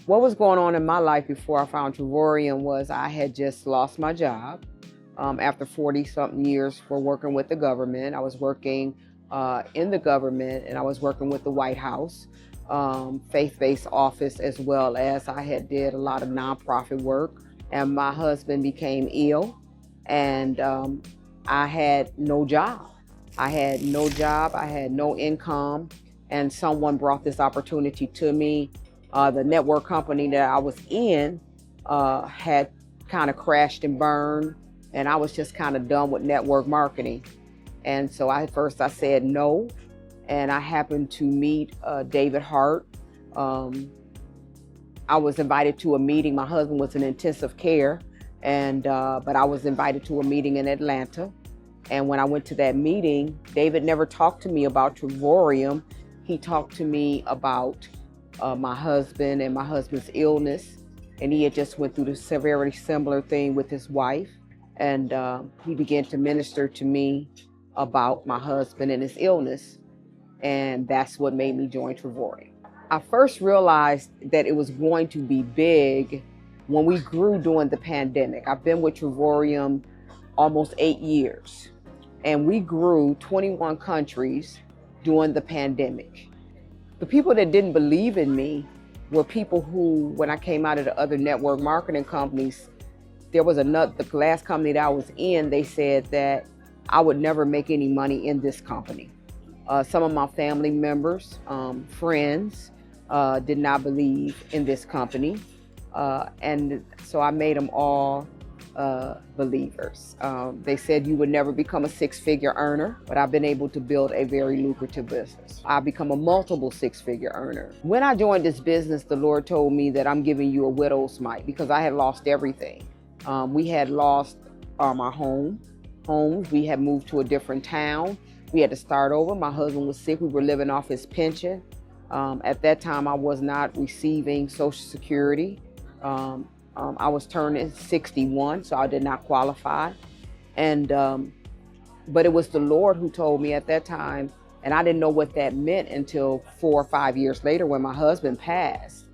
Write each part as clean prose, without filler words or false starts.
What was going on in my life before I found Travorium was I had just lost my job after 40-something years for working with the government. I was working in the government, and I was working with the White House, faith-based office, as well as I had did a lot of nonprofit work. And my husband became ill, and I had no job. I had no job, I had no income, and someone brought this opportunity to me. The network company that I was in had kind of crashed and burned, and I was just kind of done with network marketing. And so I said no, and I happened to meet David Hart. I was invited to a meeting. My husband was in intensive care, and but I was invited to a meeting in Atlanta. And when I went to that meeting, David never talked to me about Travorium. He talked to me about my husband and my husband's illness, and he had just went through this very similar thing with his wife. And he began to minister to me about my husband and his illness, and that's what made me join Travorium. I first realized that it was going to be big when we grew during the pandemic. I've been with Travorium almost 8 years, and we grew 21 countries during the pandemic. The people that didn't believe in me were people who, when I came out of the other network marketing companies, there was the last company that I was in, they said that I would never make any money in this company. Some of my family members, friends, did not believe in this company. And so I made them all believers. They said you would never become a six-figure earner, but I've been able to build a very lucrative business. I've become a multiple six-figure earner. When I joined this business, the Lord told me that I'm giving you a widow's mite, because I had lost everything. We had lost our homes. We had moved to a different town. We had to start over. My husband was sick. We were living off his pension. At that time, I was not receiving Social Security. I was turning 61, so I did not qualify. And but it was the Lord who told me at that time, and I didn't know what that meant until 4 or 5 years later when my husband passed.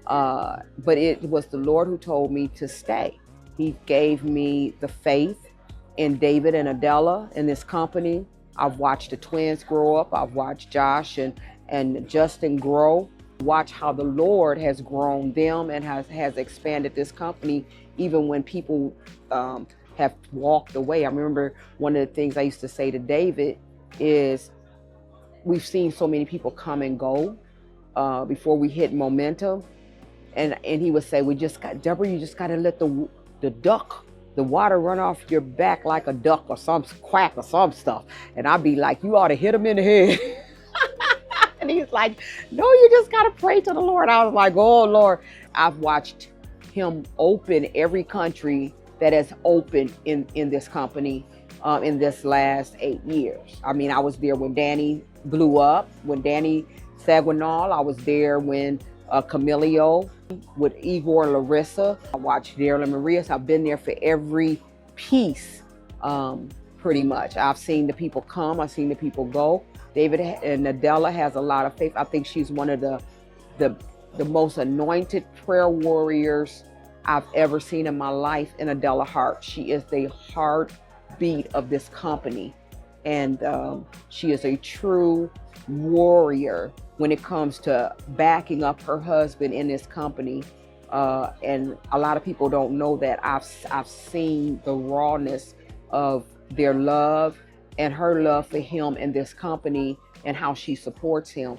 But it was the Lord who told me to stay. He gave me the faith in David and Adela in this company. I've watched the twins grow up. I've watched Josh and Justin grow. Watch how the Lord has grown them and has expanded this company, even when people have walked away. I remember one of the things I used to say to David is, we've seen so many people come and go before we hit momentum. And he would say, Deborah, you just got to let the water run off your back like a duck or some quack or some stuff. And I'd be like, you ought to hit him in the head. And he's like, no, you just got to pray to the Lord. I was like, oh, Lord. I've watched him open every country that has opened in this company in this last 8 years. I mean, I was there when Danny blew up, when Danny Saguinal. I was there when Camilio with Igor and Larissa. I watched Daryl and Maria. So I've been there for every piece, pretty much. I've seen the people come. I've seen the people go. David and Adela has a lot of faith. I think she's one of the most anointed prayer warriors I've ever seen in my life in Adela Hart. She is the heartbeat of this company. And she is a true warrior when it comes to backing up her husband in this company. And a lot of people don't know that I've seen the rawness of their love and her love for him and this company and how she supports him.